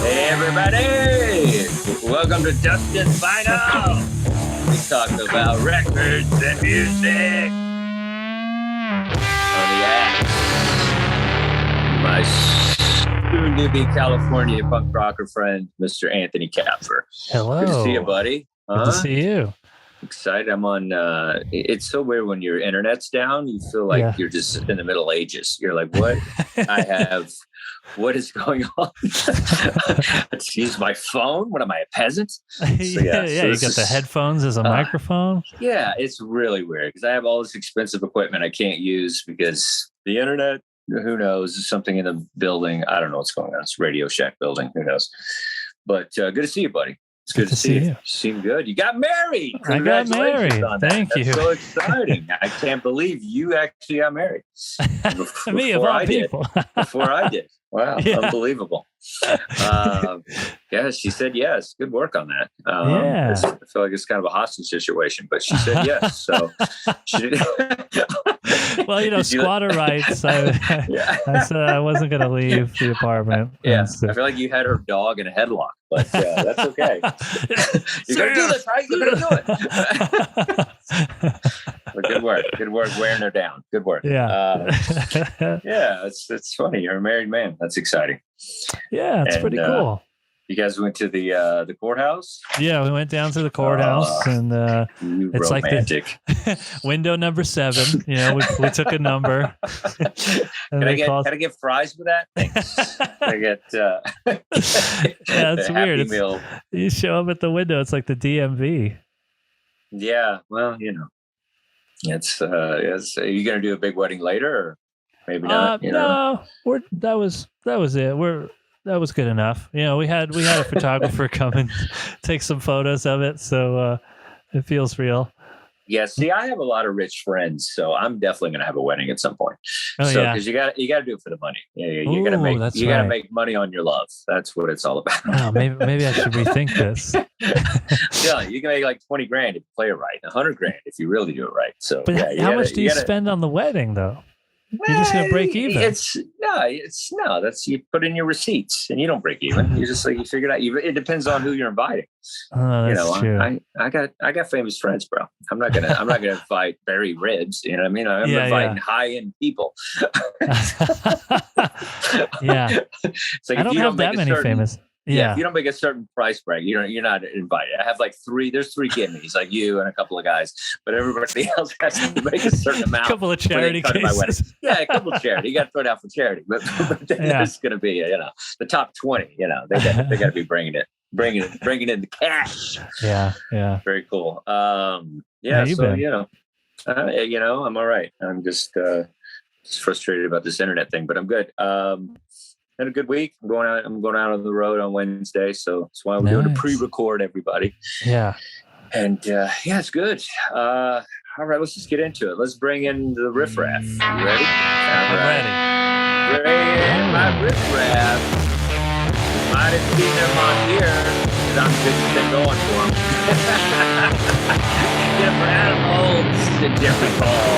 Hey everybody! Welcome to Dustin Vinyl! We talk about records and music on the axe. My soon-to-be California punk rocker friend, Mr. Anthony Kapfer. Hello. Good to see you, buddy. Good to see you. Excited. I'm on, it's so weird when your internet's down, you feel like you're just in the Middle Ages. You're like, what? What is going on? Let's use my phone. What am I, a peasant? So, you got the headphones as a microphone. Yeah, it's really weird because I have all this expensive equipment I can't use because the internet, who knows, something in the building. I don't know what's going on. It's Radio Shack building. Who knows? But good to see you, buddy. It's good to see you. You seem good. You got married. I got married. Thank you. That's so exciting. I can't believe you actually got married. Me, of all people. Before I did. Wow. Yeah. Unbelievable. She said yes. Good work on that. I feel like it's kind of a hostage situation, but she said yes. So she did. Well, squatter rights. I said I wasn't going to leave the apartment. Yeah. I feel like you had her dog in a headlock, but that's okay. You're going to do this, right? You're going to do it. But good work. Good work wearing her down. Good work. Yeah. It's funny. You're a married man. That's exciting. Yeah, it's pretty cool. You guys went to the courthouse? Yeah, we went down to the courthouse, and it's romantic. Like the window number 7. We took a number. Can I get fries with that? Thanks. I get it's weird. Meal. You show up at the window, it's like the DMV. Yeah, well, it's are you going to do a big wedding later, or maybe not? No, that was it. That was good enough. We had a photographer come and take some photos of it, so it feels real. Yeah, see, I have a lot of rich friends, so I'm definitely going to have a wedding at some point. Oh, so because you got to do it for the money. You got to make money on your love. That's what it's all about. Oh, maybe I should rethink this. Yeah, you can make like 20 grand if you play it right, 100 grand if you really do it right. So, but how much do you spend on the wedding, though? You're just gonna break even. That's you put in your receipts and you don't break even. You just you figure it out. It depends on who you're inviting. Oh, that's true. I got famous friends, bro. I'm not gonna invite Barry Ribs. You know what I mean? I'm inviting high end people. Yeah. It's like I don't have that many famous. Yeah. If you don't make a certain price bracket, you're not invited. I have like 3. There's 3 gimmies, like you and a couple of guys, but everybody else has to make a certain amount. A couple of charity cases. Yeah, a couple of charity. You got to throw it out for charity, but then there's going to be the top 20. They got to be bringing in the cash. Yeah. Very cool. I'm all right. I'm just frustrated about this internet thing, but I'm good. Had a good week. I'm going out on the road on Wednesday, so that's why we're doing a pre-record, everybody. Yeah. And it's good. All right, let's just get into it. Let's bring in the riffraff. You ready? I'm ready. Bring in my riffraff. You might have seen them on here because I'm just been going for them. Gilbert Adams and Jeffrey Paul.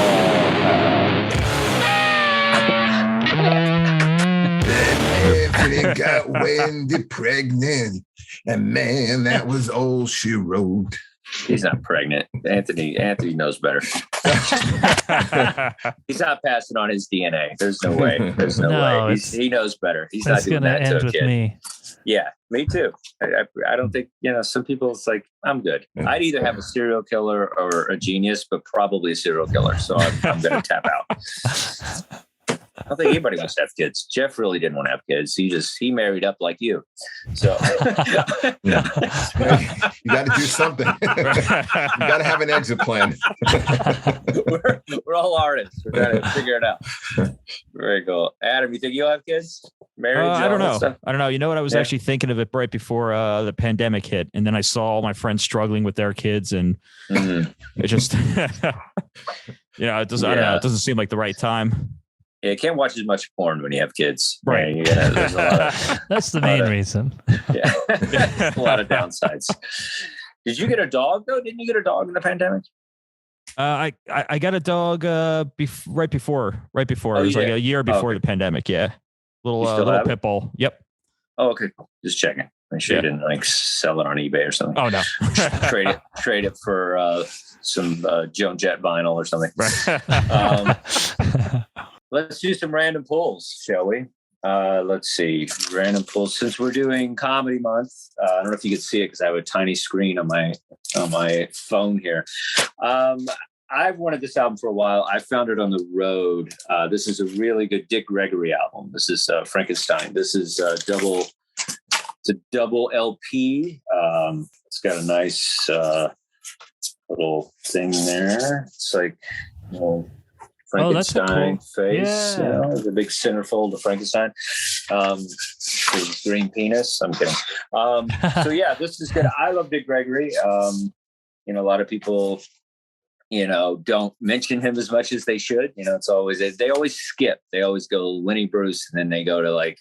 Anthony got Wendy pregnant, and man, that was all she wrote. He's not pregnant. Anthony knows better. He's not passing on his DNA. There's no way. Way. He knows better. He's not doing that to a kid. Me. Yeah, me too. I don't think, some people, it's like, I'm good. I'd either have a serial killer or a genius, but probably a serial killer. So I'm going to tap out. I don't think anybody wants to have kids. Jeff really didn't want to have kids. He married up like you. So you got to do something. You got to have an exit plan. we're all artists. We're trying to figure it out. Very cool. Adam, you think you'll have kids? Marriage? I don't know. You know what? I was actually thinking of it right before the pandemic hit, and then I saw all my friends struggling with their kids, and it just, it doesn't. I don't know. It doesn't seem like the right time. Yeah, you can't watch as much porn when you have kids. Right. There's a lot of, that's the main reason. Yeah. A lot of downsides. Did you get a dog, though? Didn't you get a dog in the pandemic? I got a dog right before. Oh, it was like a year before the pandemic. Yeah. Little pit bull. Yep. Oh, okay. Just checking. Make sure you didn't like sell it on eBay or something. Oh no. trade it for some Joan Jett vinyl or something. Let's do some random pulls, shall we? Let's see. Random pulls. Since we're doing comedy month, I don't know if you can see it because I have a tiny screen on my phone here. I've wanted this album for a while. I found it on the road. This is a really good Dick Gregory album. This is Frankenstein. This is it's a double LP. It's got a nice little thing there. It's like Frankenstein face. Yeah. The big centerfold of Frankenstein. His green penis. I'm kidding. So yeah, this is good. I love Dick Gregory. A lot of people don't mention him as much as they should. It's always, they always skip. They always go Lenny Bruce and then they go to like,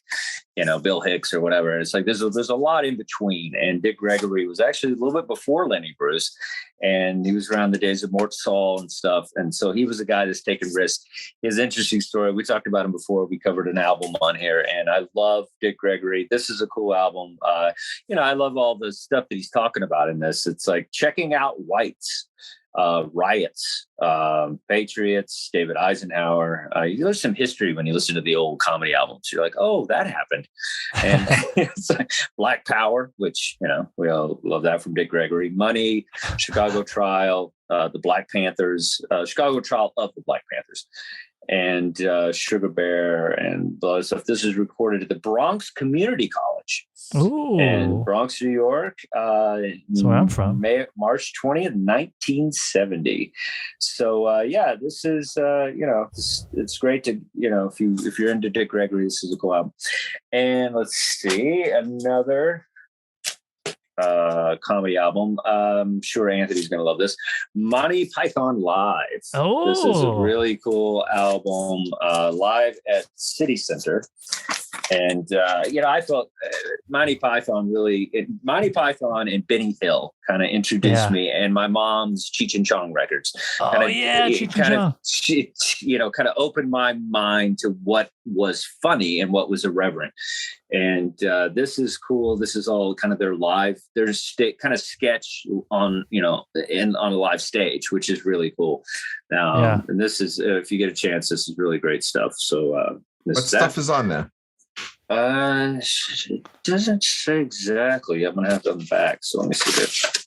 Bill Hicks or whatever. It's like, there's a lot in between. And Dick Gregory was actually a little bit before Lenny Bruce, and he was around the days of Mort Saul and stuff. And so he was a guy that's taken risks. His interesting story, we talked about him before. We covered an album on here, and I love Dick Gregory. This is a cool album. I love all the stuff that he's talking about in this. It's like checking out whites. Riots, Patriots, David Eisenhower. There's some history when you listen to the old comedy albums. You're like, oh, that happened. And it's like Black Power, which, we all love that from Dick Gregory. Money, Chicago Trial, the Black Panthers, Chicago Trial of the Black Panthers, and Sugar Bear and all that stuff. This is recorded at the Bronx Community College. Ooh. In Bronx, New York. That's where I'm from. March 20th, 1970. So this is it's great to if you're into Dick Gregory, this is a cool album. And let's see, another comedy album. I'm sure Anthony's going to love this. Monty Python Live. Oh, this is a really cool album. Live at City Center. And, I felt Monty Python and Benny Hill kind of introduced me, and my mom's Cheech and Chong records. Cheech and Chong. Kind of opened my mind to what was funny and what was irreverent. And this is cool. This is all kind of their live, kind of sketch on, on a live stage, which is really cool. And this is, if you get a chance, this is really great stuff. So what stuff is on there? It doesn't say exactly. I'm gonna have to on the back. So let me see this.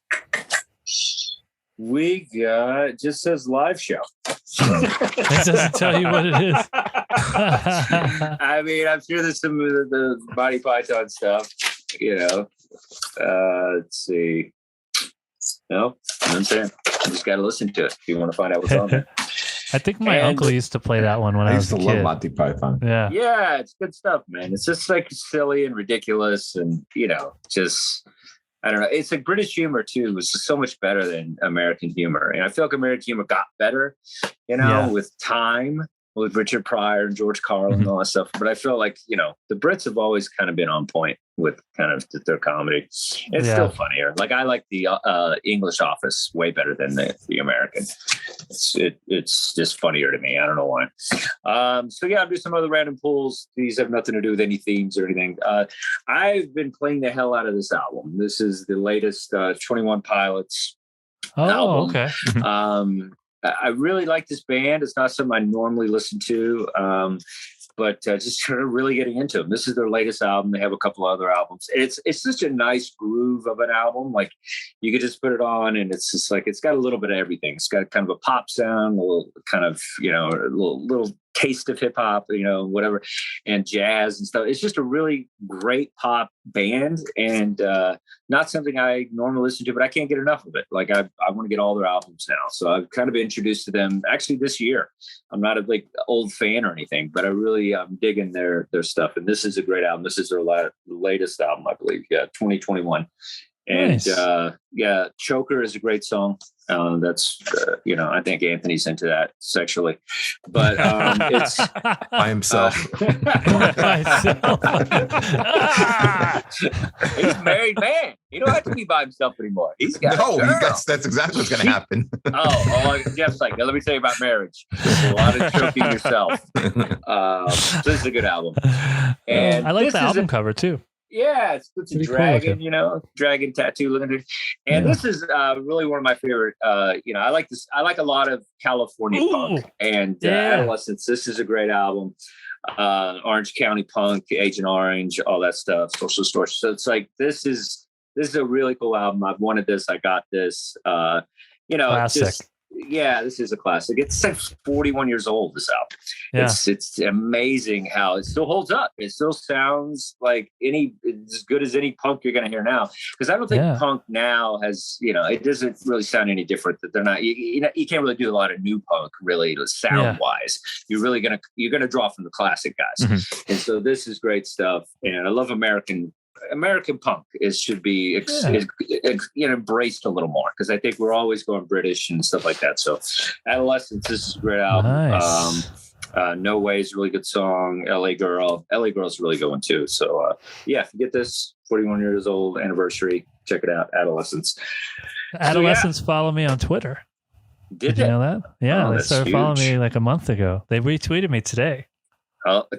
We got, it just says live show. It doesn't tell you what it is. I mean, I'm sure there's some of the Monty Python stuff, let's see. No, I'm saying you just got to listen to it if you want to find out what's on there. I think my uncle used to play that one when I was a kid. I used to love Monty Python. Yeah, it's good stuff, man. It's just like silly and ridiculous, and just I don't know. It's like British humor too. It's just so much better than American humor, and I feel like American humor got better, with time, with Richard Pryor and George Carlin and all that stuff. But I feel like the Brits have always kind of been on point with kind of their comedy. It's still funnier. Like I like the English Office way better than the American. It's just funnier to me. I don't know why. I'll do some other random pulls. These have nothing to do with any themes or anything. I've been playing the hell out of this album. This is the latest 21 Pilots album. Okay. I really like this band. It's not something I normally listen to, but just sort of really getting into them. This is their latest album. They have a couple other albums. It's such a nice groove of an album. Like you could just put it on, and it's just like it's got a little bit of everything. It's got kind of a pop sound, a little kind of a little taste of hip hop, whatever, and jazz and stuff. It's just a really great pop band, and not something I normally listen to, but I can't get enough of it. Like I want to get all their albums now. So I've kind of been introduced to them actually this year. I'm not a old fan or anything, but I'm digging their stuff. And this is a great album. This is their latest album, I believe. Yeah, 2021. And nice. Choker is a great song. That's I think Anthony's into that sexually, but it's by himself. He's a married man. He don't have to be by himself anime. He's got that's exactly what's going to happen. Jeff's like, let me tell you about marriage. There's a lot of choking yourself. So this is a good album, and I like the album cover too. Yeah, it's a Pretty cool dragon, looking. you know, dragon tattoo looking. And Yeah. this is really one of my favorite. I like this. I like a lot of California Ooh, punk and yeah. Adolescence. This is a great album. Orange County Punk, Agent Orange, all that stuff. Social Distortion. So it's like this is a really cool album. I've wanted this. I got this. Classic. This is a classic. It's like 41 years old, this album. Yeah. It's amazing how it still holds up. It still sounds like as good as any punk you're going to hear now. Because I don't think punk now has, it doesn't really sound any different. That they're not, you can't really do a lot of new punk really sound wise. You're really you're going to draw from the classic guys. Mm-hmm. And so this is great stuff. And I love American punk should be embraced a little more, because I think we're always going British and stuff like that. So Adolescence, this is a great album. Nice. No Way is a really good song. LA Girl is a really good one too. So if you get this 41 years old anniversary, check it out. Adolescence Follow me on Twitter. Did you know that? Yeah, they started following me like a month ago. They retweeted me today.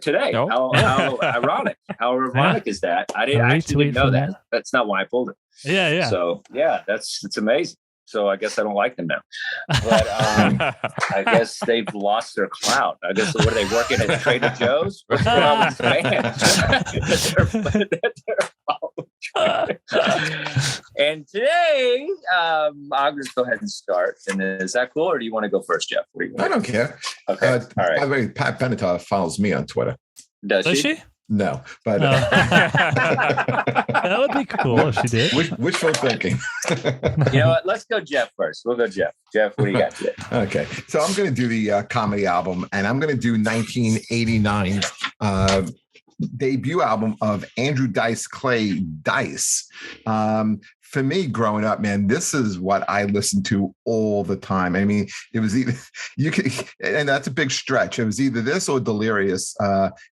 Today. Oh. How ironic. How ironic is that? I actually didn't know that. That's not why I pulled it. Yeah. So it's amazing. So I guess I don't like them now. But I guess they've lost their clout. I guess what are they working at Trader Joe's? What's going on with this band? And today, I'll just go ahead and start. And is that cool, or do you want to go first, Jeff? I don't care. Okay. All right. By the way, Pat Benatar follows me on Twitter. Does she? No, but that would be cool if she did. Wishful thinking. You know what? Let's go Jeff first. We'll go Jeff. Jeff, what do you got today? Okay, so I'm going to do the comedy album, and I'm going to do 1989 debut album of Andrew Dice Clay, Dice. For me, growing up, man, this is what I listened to all the time. I mean, it was either and that's a big stretch. It was either this or Delirious,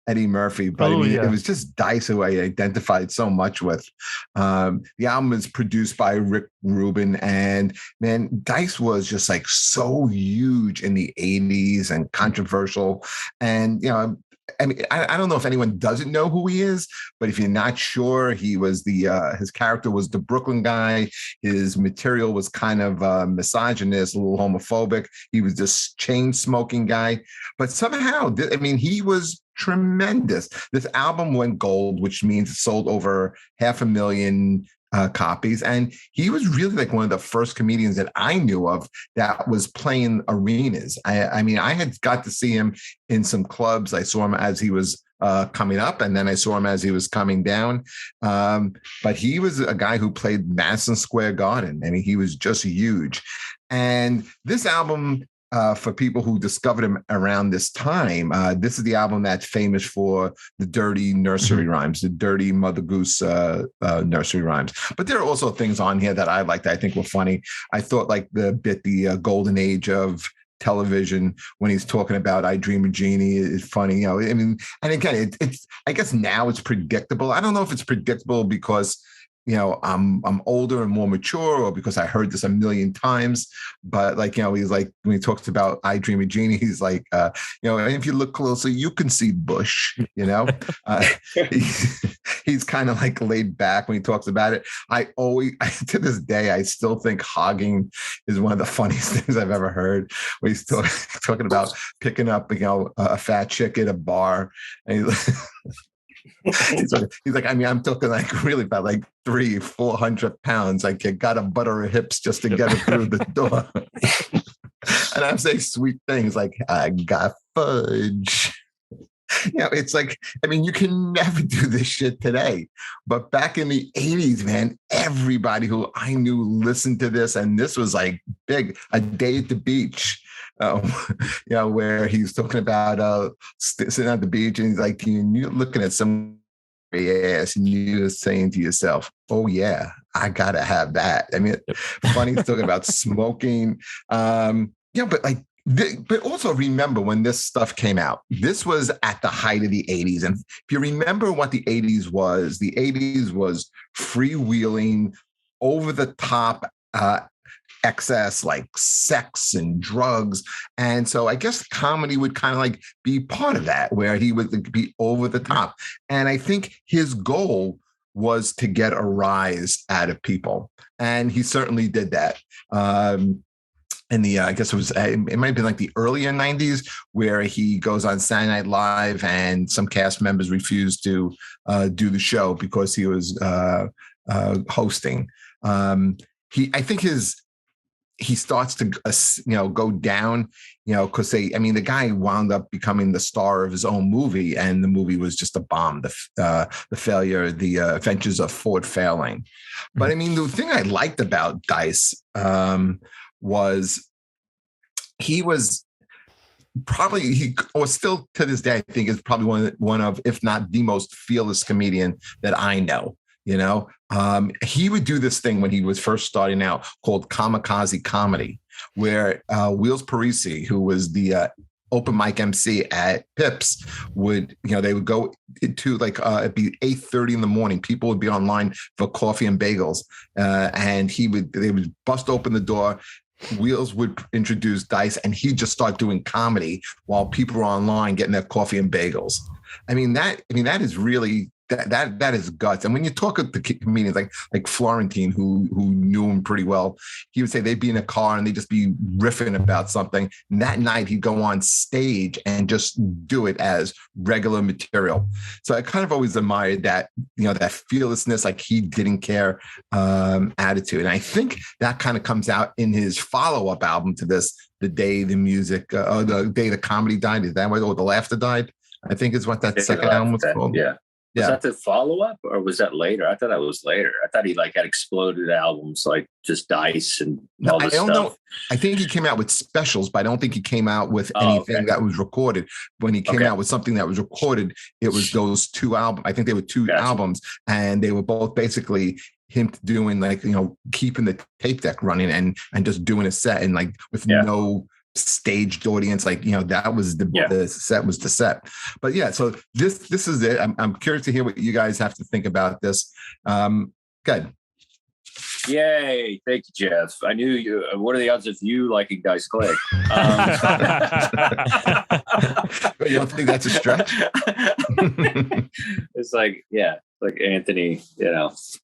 Eddie Murphy. But it was just Dice who I identified so much with. The album is produced by Rick Rubin, and man, Dice was just like so huge in the 80s and controversial. And I mean, I don't know if anyone doesn't know who he is, but if you're not sure, he was his character was the Brooklyn guy. His material was kind of misogynist, a little homophobic. He was this chain smoking guy, but somehow, he was tremendous. This album went gold, which means it sold over 500,000 copies. And he was really like one of the first comedians that I knew of that was playing arenas. I mean, I had got to see him in some clubs. I saw him as he was coming up, and then I saw him as he was coming down. But he was a guy who played Madison Square Garden. I mean, he was just huge. And this album, for people who discovered him around this time, this is the album that's famous for the dirty nursery rhymes, the dirty Mother Goose nursery rhymes. But there are also things on here that I liked, I think were funny. I thought like the golden age of television when he's talking about I Dream of Jeannie is funny. I mean, and again, it's I guess now it's predictable. I don't know if it's predictable because I'm older and more mature, or because I heard this a million times. But he's like, when he talks about I Dream of Jeannie, he's like, and if you look closer, you can see Bush. He's kind of like laid back when he talks about it. I to this day, I still think hogging is one of the funniest things I've ever heard. When he's talking about picking up, a fat chick at a bar, and he's like, I mean, I'm talking like really about like 300-400 pounds. Like you got to butter her hips just to get her through the door. And I'm saying sweet things like, I got fudge. It's like, I mean, you can never do this shit today. But back in the 80s, man, everybody who I knew listened to this. And this was like big, A Day at the Beach. Where he's talking about sitting at the beach, and he's like, you're looking at some ass, and you're saying to yourself, "Oh yeah, I gotta have that." I mean, funny talking about smoking. But also remember when this stuff came out. This was at the height of the 80s, and if you remember what the 80s was freewheeling, over the top. Excess, like sex and drugs. And so I guess comedy would kind of like be part of that, where he would be over the top. And I think his goal was to get a rise out of people. And he certainly did that. In the, I guess it might have been like the earlier 90s, where he goes on Saturday Night Live and some cast members refused to do the show because he was hosting. I think he starts to, go down, because the guy wound up becoming the star of his own movie, and the movie was just a bomb. The failure, the Adventures of Ford Failing. But the thing I liked about Dice was he was still to this day, I think, is probably one of, if not the most fearless comedian that I know. He would do this thing when he was first starting out called kamikaze comedy, where Wheels Parisi, who was the open mic MC at Pips, they would go to it'd be 8:30 in the morning. People would be online for coffee and bagels, and they would bust open the door. Wheels would introduce Dice, and he'd just start doing comedy while people were online getting their coffee and bagels. That is really that is guts. And when you talk to comedians like Florentine, who knew him pretty well, he would say they'd be in a car and they'd just be riffing about something. And that night he'd go on stage and just do it as regular material. So I kind of always admired that, that fearlessness, like he didn't care attitude. And I think that kind of comes out in his follow-up album to this, The Day the Music, or The Day the Comedy Died. Is that what, or The Laughter Died? I think is what that second album was called. Yeah. Was that the follow-up, or was that later? I thought that was later. I thought he had exploded albums like just Dice and all this stuff. Know. I think he came out with specials, but I don't think he came out with anything that was recorded. When he came out with something that was recorded, it was those two albums. I think they were two albums, and they were both basically him doing keeping the tape deck running and just doing a set and with no staged audience, that was the set was the set. But so this is it. I'm curious to hear what you guys have to think about this. Good. Yay! Thank you, Jeff. I knew you. What are the odds of you liking Dice Clay? You don't think that's a stretch? It's like Anthony,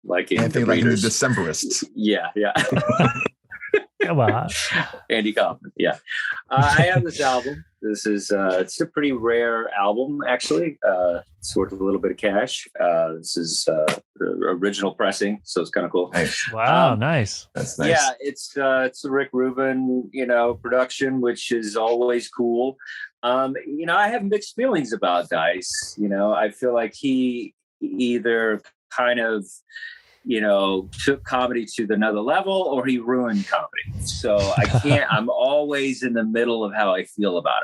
liking Anthony, liking the Decemberists. Yeah. Come on. Andy Kaufman. Yeah. I have this album. This is it's a pretty rare album, actually. It's worth a little bit of cash. This is original pressing, so it's kind of cool. Nice. Wow, nice. That's nice. Yeah, it's a Rick Rubin, production, which is always cool. I have mixed feelings about Dice. I feel like he either kind of took comedy to another level, or he ruined comedy. So I'm always in the middle of how I feel about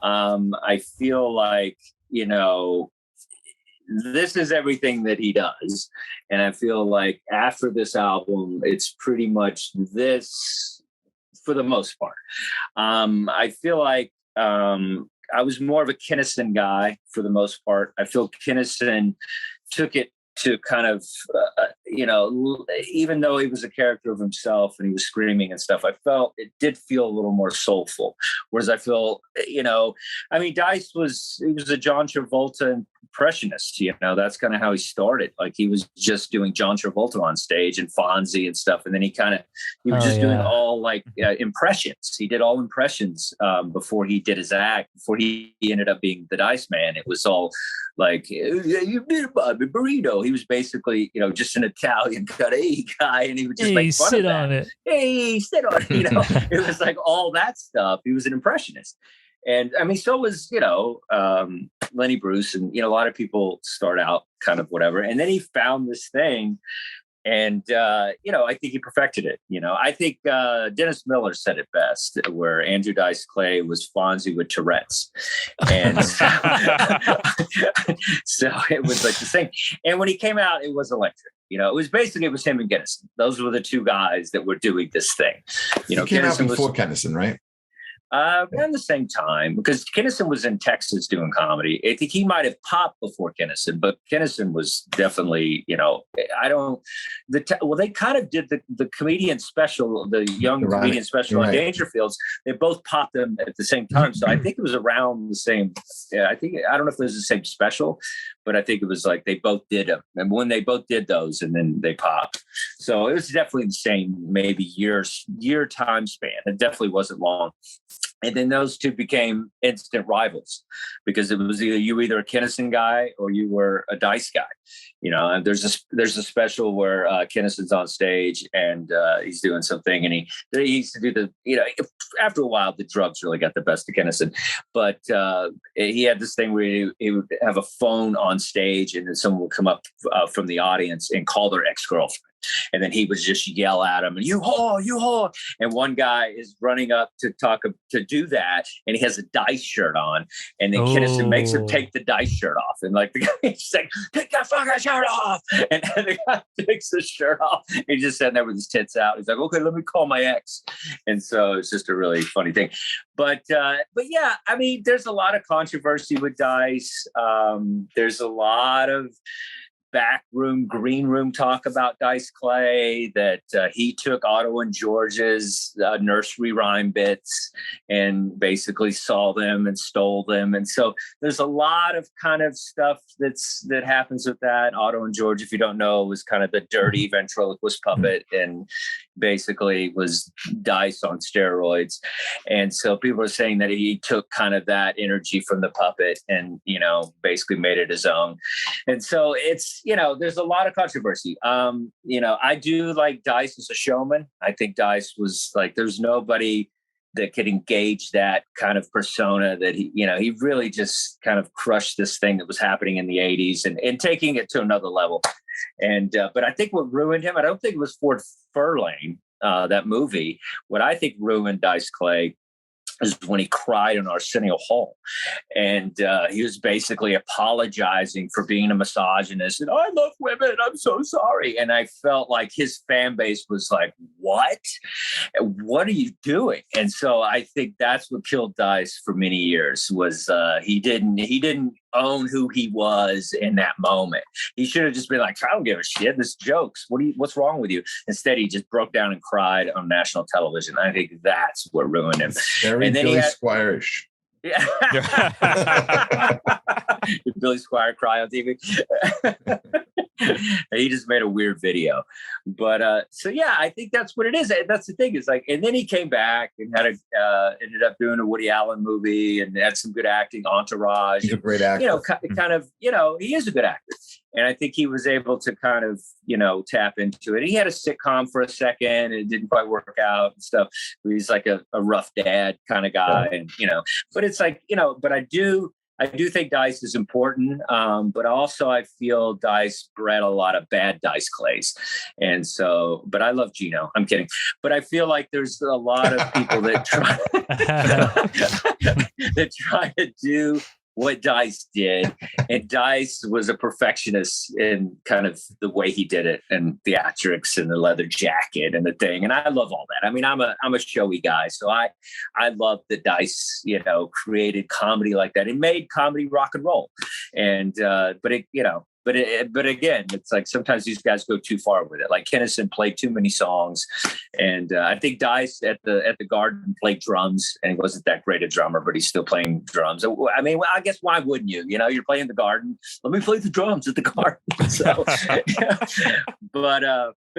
him. I feel like, this is everything that he does. And I feel like after this album, it's pretty much this for the most part. I feel like I was more of a Kinison guy for the most part. I feel Kinison took it to kind of, even though he was a character of himself and he was screaming and stuff, I felt it did feel a little more soulful. Whereas I feel, Dice was a John Travolta impressionist. That's kind of how he started. Like he was just doing John Travolta on stage and Fonzie and stuff. And then he was doing all impressions. He did all impressions before he did his act, before he ended up being the Dice Man. It was all like, you did Bobby Burrito. He was basically, just an Italian cut A guy, and he would just make fun of that. On it. Hey, sit on it. It was like all that stuff. He was an impressionist. And so was, Lenny Bruce, and, a lot of people start out kind of whatever. And then he found this thing. And, I think he perfected it. I think Dennis Miller said it best, where Andrew Dice Clay was Fonzie with Tourette's. And so it was like the same. And when he came out, it was electric. It was him and Ginnison. Those were the two guys that were doing this thing. He came out before Kinnison, right? Around the same time, because Kinnison was in Texas doing comedy. I think he might have popped before Kinnison, but Kinnison was definitely, they kind of did the comedian special, the young comedian special on Dangerfields. They both popped them at the same time. So I think it was around the same. Yeah, I don't know if it was the same special, but I think it was like they both did them. And when they both did those and then they popped. So it was definitely the same, maybe year time span. It definitely wasn't long. And then those two became instant rivals because it was either a Kinnison guy or you were a Dice guy. And there's a special where Kinnison's on stage and he's doing something, and he used to do after a while the drugs really got the best of Kinnison, but he had this thing where he would have a phone on stage and then someone would come up from the audience and call their ex-girlfriend. And then he would just yell at him, and you whore. And one guy is running up to do that, and he has a Dice shirt on. And then Kinnison makes him take the Dice shirt off. And like the guy's like, take that fucking shirt off. And the guy takes the shirt off. He's just sitting there with his tits out. He's like, okay, let me call my ex. And so it's just a really funny thing. But yeah, I mean, there's a lot of controversy with Dice. There's a lot of backroom, green room talk about Dice Clay, that he took Otto and George's nursery rhyme bits and basically saw them and stole them. And so there's a lot of kind of stuff that happens with that. Otto and George, if you don't know, was kind of the dirty ventriloquist puppet and basically was Dice on steroids. And so people are saying that he took kind of that energy from the puppet and, basically made it his own. And so it's, there's a lot of controversy. I do like Dice as a showman. I think Dice was like, there's nobody that could engage that kind of persona that he really just kind of crushed this thing that was happening in the 80s and taking it to another level. And, but I think what ruined him, I don't think it was Ford Fairlane, that movie. What I think ruined Dice Clay is when he cried on Arsenio Hall. And he was basically apologizing for being a misogynist. And I love women. I'm so sorry. And I felt like his fan base was like, what? What are you doing? And so I think that's what killed Dice for many years was he didn't own who he was in that moment. He should have just been like, I don't give a shit. This jokes. What's wrong with you? Instead, he just broke down and cried on national television. I think that's what ruined him. Very Billy Squire-ish. Yeah. Did Billy Squire cry on TV? He just made a weird video. But so yeah, I think that's what it is. That's the thing. Is like, and then he came back and ended up doing a Woody Allen movie and had some good acting, Entourage. He's a great actor. Kind of, he is a good actor. And I think he was able to kind of, tap into it. He had a sitcom for a second and it didn't quite work out and stuff. He's like a rough dad kind of guy. And, but it's like, but I do think Dice is important. But also I feel Dice bred a lot of bad Dice Clays. And so, but I love Gino. I'm kidding. But I feel like there's a lot of people that try to do what Dice did. And Dice was a perfectionist in kind of the way he did it and theatrics and the leather jacket and the thing. And I love all that. I mean, I'm a showy guy. So I love that Dice, created comedy like that. It made comedy rock and roll. And, but again, it's like sometimes these guys go too far with it. Like Kinnison played too many songs, and I think Dice at the Garden played drums, and he wasn't that great a drummer, but he's still playing drums. I mean, I guess why wouldn't you? You're playing the Garden. Let me play the drums at the Garden. So, but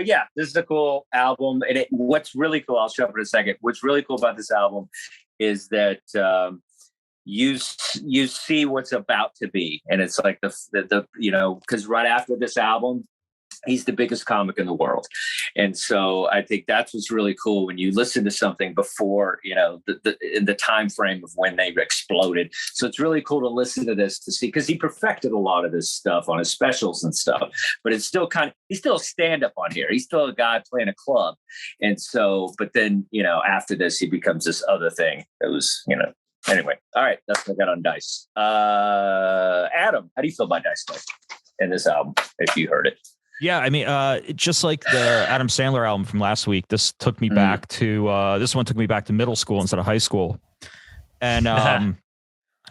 yeah, this is a cool album, and what's really cool. I'll show up in a second. What's really cool about this album is that. You see what's about to be. And it's like because right after this album, he's the biggest comic in the world. And so I think that's what's really cool when you listen to something before, in the time frame of when they exploded. So it's really cool to listen to this to see, because he perfected a lot of this stuff on his specials and stuff, but it's still he's still a stand-up on here. He's still a guy playing a club. And so, but then, after this, he becomes this other thing that was, Anyway, all right, that's what I got on Dice. Adam, how do you feel about Dice Clay in this album, if you heard it? Yeah, I mean, just like the Adam Sandler album from last week, this took me back to this one took me back to middle school instead of high school, and I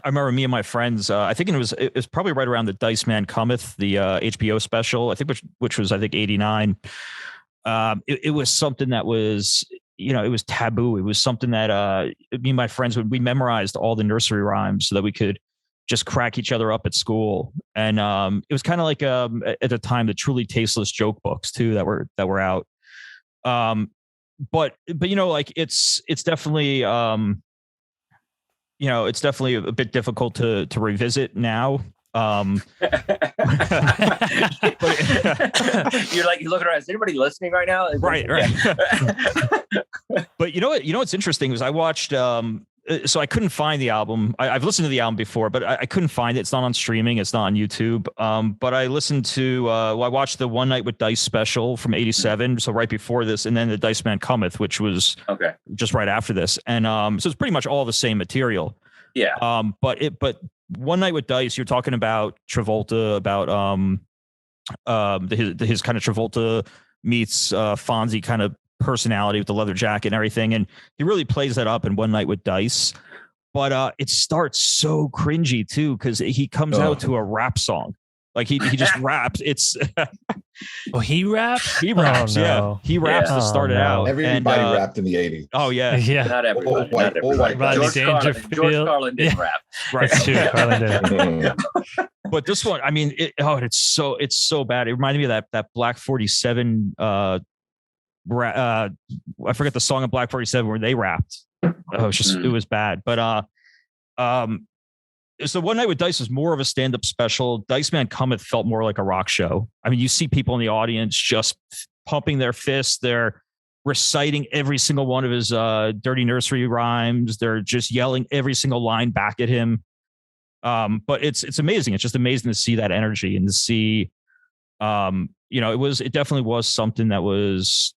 remember me and my friends. I think it was probably right around the Dice Man Cometh, the HBO special. I think which was I think '89. It was something that was, you know, it was taboo. It was something that me and my friends we memorized all the nursery rhymes so that we could just crack each other up at school. And it was kind of like at the time the Truly Tasteless joke books too that were out. But you know, like it's definitely you know, it's definitely a bit difficult to revisit now. But, you're looking around. Is anybody listening right now? Right. But you know what's interesting was I watched so I couldn't find the album. I've listened to the album before, but I couldn't find it. It's not on streaming. It's not on YouTube. But I listened to I watched the One Night with Dice special from '87, so right before this, and then the Dice Man Cometh, which was just right after this. And so it's pretty much all the same material. Yeah. But One Night with Dice, you're talking about Travolta, about his kind of Travolta meets Fonzie kind of personality with the leather jacket and everything, and he really plays that up in One Night with Dice. But it starts so cringy too because he comes out to a rap song. Like he just raps. It's he raps. He raps. Oh, no. Yeah, he raps to start it out. Everybody rapped in the '80s. Oh yeah, yeah. Not everybody. All white. George Carlin didn't rap. Right. That's true. Carlin did. But this one, I mean, it's so bad. It reminded me of that Black 47. I forget the song of Black 47 where they rapped. It was bad. But so One Night with Dice was more of a stand-up special. Dice Man Cometh felt more like a rock show. I mean, you see people in the audience just pumping their fists. They're reciting every single one of his dirty nursery rhymes. They're just yelling every single line back at him. But it's amazing. It's just amazing to see that energy and to see, you know, it definitely was something that was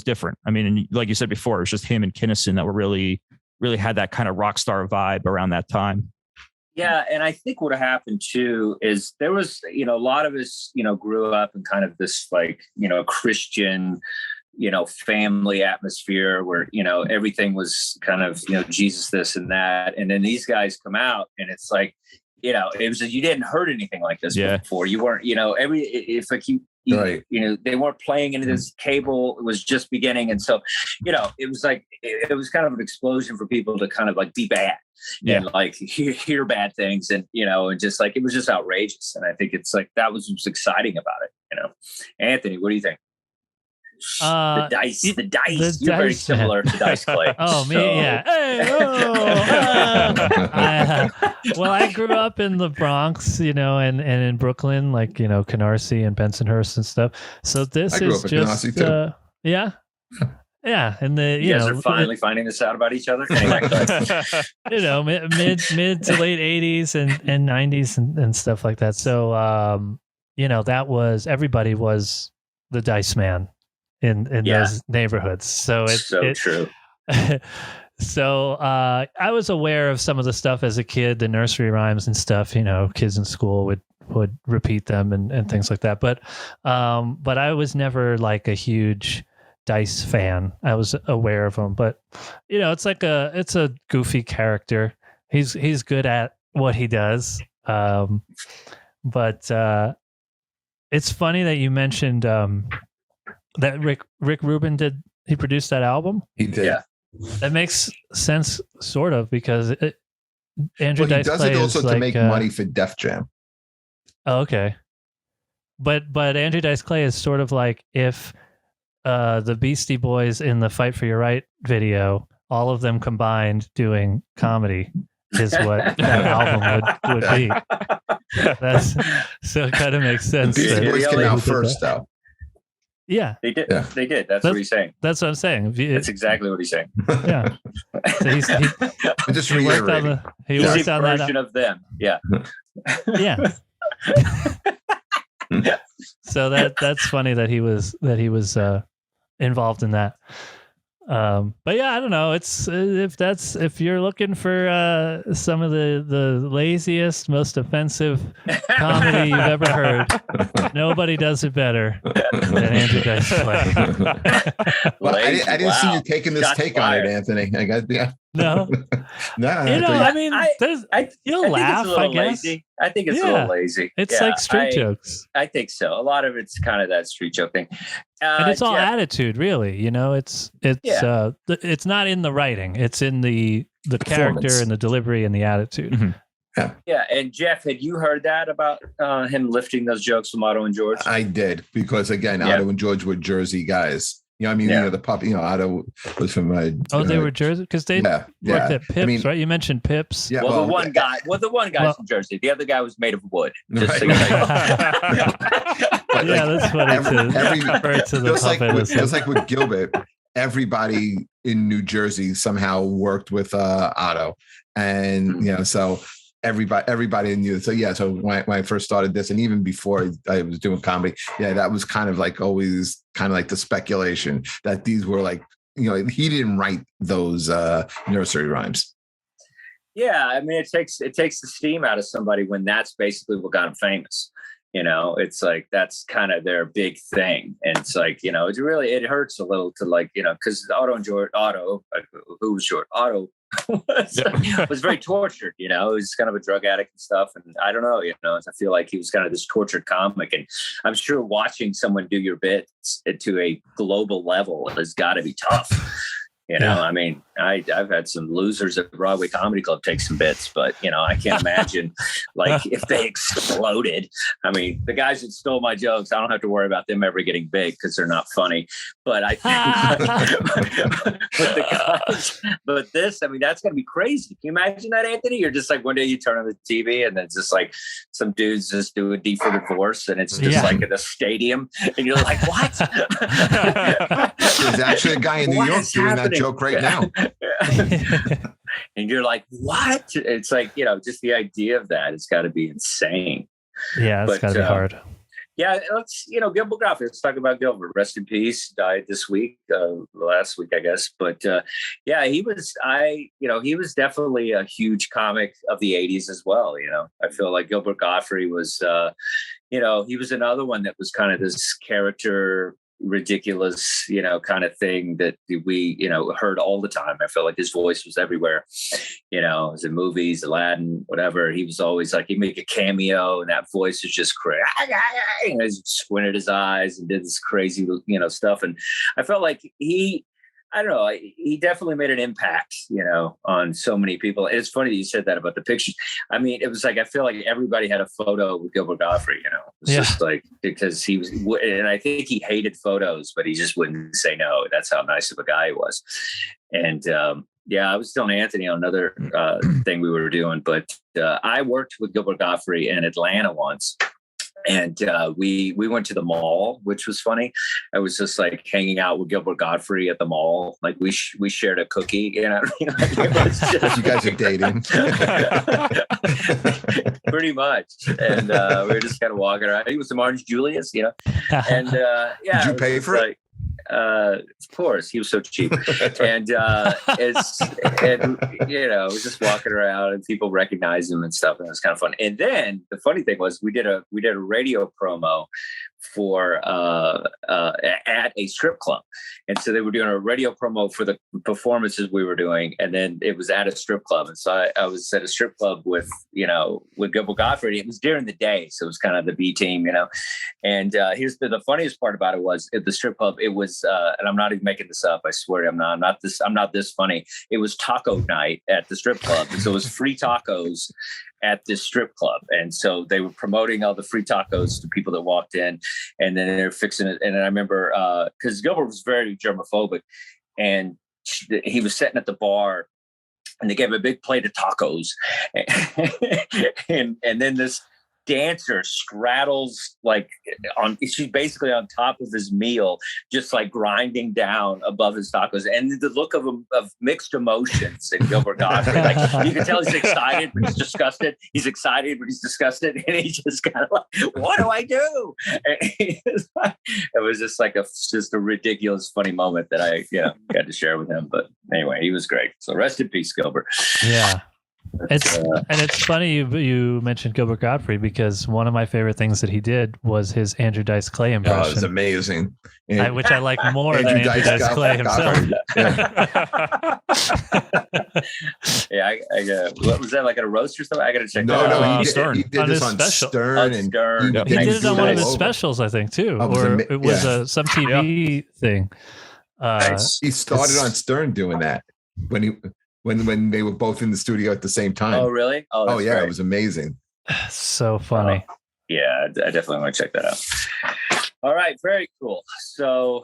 different. I mean, and like you said before, it was just him and Kinnison that were really had that kind of rock star vibe around that time. Yeah. And I think what happened too is there was, you know, a lot of us, you know, grew up in kind of this like, you know, Christian, you know, family atmosphere where, you know, everything was kind of, you know, Jesus, this and that. And then these guys come out and it's like, you know, it was, you didn't heard anything like this before. You weren't, you know, if like you know, they weren't playing into this cable. It was just beginning. And so, you know, it was like, it was kind of an explosion for people to kind of like be bad and like hear bad things. And, you know, and just like, it was just outrageous. And I think it's like, that was what's exciting about it. You know, Anthony, what do you think? The dice. You're very similar to Dice Clay. Oh, me, yeah. Hey, well, I grew up in the Bronx, you know, and in Brooklyn, like, you know, Canarsie and Bensonhurst and stuff. So this is just, yeah. And you guys are finally finding this out about each other. Anyway, you know, mid to late '80s and '90s and stuff like that. So, you know, everybody was the Dice Man in those neighborhoods. So it's true. So I was aware of some of the stuff as a kid, the nursery rhymes and stuff, you know, kids in school would repeat them and things like that. But I was never like a huge Dice fan. I was aware of him, but you know, it's a goofy character. He's good at what he does. But it's funny that you mentioned that Rick Rubin he produced that album. He did. Yeah. That makes sense, sort of, because Andrew Dice Clay he does it also to make money for Def Jam. Oh, okay. But Andrew Dice Clay is sort of like if the Beastie Boys in the Fight for Your Right video, all of them combined doing comedy is what that album would be. So it kind of makes sense. The Beastie Boys came out first, though. Yeah, they did. Yeah. They did. That's what he's saying. That's what I'm saying. That's exactly what he's saying. Yeah. So he just reiterating. He worked on that version of them. Yeah. Yeah. Yeah. So that's funny that he was involved in that. But yeah, I don't know. It's if you're looking for some of the laziest, most offensive comedy you've ever heard, nobody does it better than Andrew Dice Clay. Well, I didn't see you taking this Shots take fired. on it, Anthony. I got No, no. I mean, you'll laugh. It's a little I guess lazy. I think it's a little lazy. It's like street jokes. I think so. A lot of it's kind of that street joke thing. And it's all attitude, really. It's not in the writing. It's in the character and the delivery and the attitude. Mm-hmm. Yeah. And Jeff, had you heard that about him lifting those jokes from Otto and George? I did, because again, Otto and George were Jersey guys. The puppy. Otto was from. They were Jersey because they worked at Pips, right? You mentioned Pips. Yeah. Well, the one guy's from Jersey. The other guy was made of wood. Just so you know. That's funny too. Just like with Gilbert, everybody in New Jersey somehow worked with Otto, and so everybody knew. So when I first started this, and even before I was doing comedy, that was kind of like always kind of like the speculation that these were like, he didn't write those nursery rhymes. Yeah, I mean, it takes the steam out of somebody when that's basically what got them famous. It's like that's kind of their big thing, and it's like it hurts a little to like because Otto, who was short, Otto was very tortured. He was kind of a drug addict and stuff, and I don't know. I feel like he was kind of this tortured comic, and I'm sure watching someone do your bits to a global level has got to be tough. I mean, I've had some losers at Broadway Comedy Club take some bits, but I can't imagine like if they exploded. I mean, the guys that stole my jokes, I don't have to worry about them ever getting big because they're not funny. But I think, but this, I mean, that's gonna be crazy. Can you imagine that, Anthony? You're just like one day you turn on the TV and it's just like some dudes just do a D for divorce, and it's just like in a stadium, and you're like, what? There's actually a guy in New York doing that joke right now. And you're like, what? It's like, just the idea of that, it's got to be insane. Yeah, it's got to be hard. Yeah, let's, Gilbert Godfrey. Let's talk about Gilbert. Rest in peace. Died this week, last week, I guess. But he was definitely a huge comic of the 80s as well. I feel like Gilbert Godfrey was, he was another one that was kind of this character, ridiculous, kind of thing that we, heard all the time. I felt like his voice was everywhere, it was in movies, Aladdin, whatever. He was always like, he'd make a cameo and that voice was just crazy. He squinted his eyes and did this crazy, stuff. And I felt like he definitely made an impact, on so many people. It's funny that you said that about the pictures. I mean, it was like, I feel like everybody had a photo with Gilbert Godfrey, It's just like, because he was, and I think he hated photos, but he just wouldn't say no. That's how nice of a guy he was. And I was telling Anthony on another thing we were doing, but I worked with Gilbert Godfrey in Atlanta once. And we went to the mall, which was funny. I was just like hanging out with Gilbert Godfrey at the mall. Like we shared a cookie. It was just, you guys are dating. Pretty much. And we were just kind of walking around. He was some Orange Julius, And did you pay for it? Of course, he was so cheap. And was just walking around and people recognized him and stuff, and it was kind of fun. And then the funny thing was we did a radio promo for at a strip club, and so they were doing a radio promo for the performances we were doing, and then it was at a strip club. And so I was at a strip club with Gilbert Godfrey. It was during the day, so it was kind of the B team, And here's the funniest part about it was at the strip club. It was, and I'm not even making this up. I swear I'm not this funny. It was taco night at the strip club, and so it was free tacos at this strip club. And so they were promoting all the free tacos to people that walked in, and then they're fixing it. And I remember, because Gilbert was very germophobic, and he was sitting at the bar, and they gave him a big plate of tacos. And then this dancer straddles she's basically on top of his meal, just like grinding down above his tacos, and the look of mixed emotions in Gilbert Godfrey. Like you can tell he's excited, but he's disgusted. He's excited, but he's disgusted, and he's just kind of like, "What do I do?" It was just like a ridiculous, funny moment that I got to share with him. But anyway, he was great. So rest in peace, Gilbert. Yeah. It's funny you mentioned Gilbert Godfrey, because one of my favorite things that he did was his Andrew Dice Clay impression. Oh, it was amazing. Which I like more than Andrew Dice Clay himself. What was that, like at a roast or something? I got to check that out. No, he did on this his on special. Stern. He did it on one of his specials, I think, too. It was some TV thing. He started on Stern doing that when they were both in the studio at the same time. Oh, really? Oh, yeah, great. it was amazing. So funny. Yeah, I definitely want to check that out. All right, very cool. So,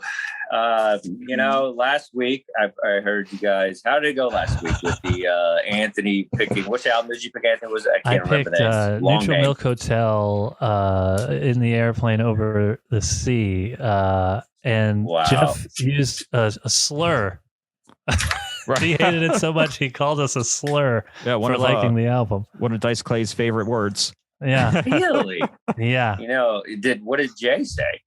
last week I heard you guys. How did it go last week with the Anthony picking? Which album did you pick, Anthony? I can't remember the name. Neutral Milk Hotel, In the Airplane Over the Sea, and wow. Jeff used a slur. Right. He hated it so much he called us a slur for liking the album. One of Dice Clay's favorite words. Yeah. Really? Yeah. What did Jay say?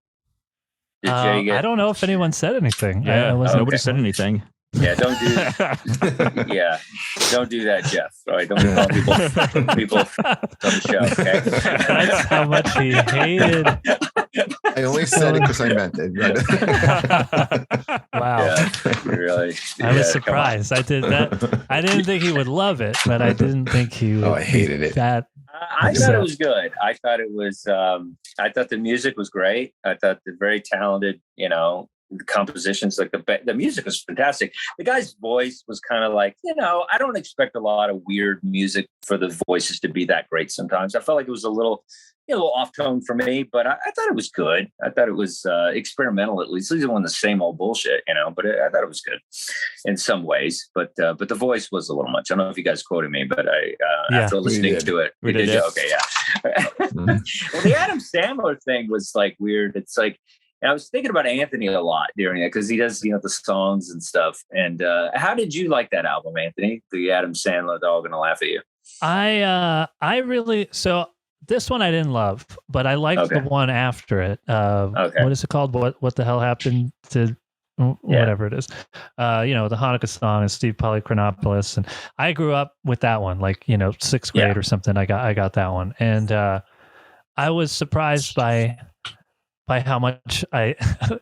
Did Jay get... I don't know if anyone said anything. Yeah, nobody said anything. Yeah, don't do don't do that, Jeff. All right, don't be calling people on the show. Okay, that's how much he hated. I only said it because I meant it. Wow, yeah, really. I was surprised. I did that. I didn't think he would love it, but I didn't think he would. I hated it. I thought it was good. I thought it was. I thought the music was great. I thought the very talented, the compositions, like the music was fantastic. The guy's voice was kind of like, I don't expect a lot of weird music for the voices to be that great sometimes. I felt like it was a little off tone for me, but I thought it was good. I thought it was experimental, at least. It wasn't the same old bullshit, but I thought it was good in some ways. But the voice was a little much. I don't know if you guys quoted me, but after listening to it, we did. Okay, yeah. Well, the Adam Sandler thing was like weird. It's like, and I was thinking about Anthony a lot during it because he does, the songs and stuff. And how did you like that album, Anthony? The Adam Sandler, They're All Gonna Laugh at You. I really, so this one I didn't love, but I liked the one after it. What is it called? What the hell happened to whatever it is? The Hanukkah song and Steve Polychronopoulos. And I grew up with that one, like, 6th grade or something. I got that one. And I was surprised by how much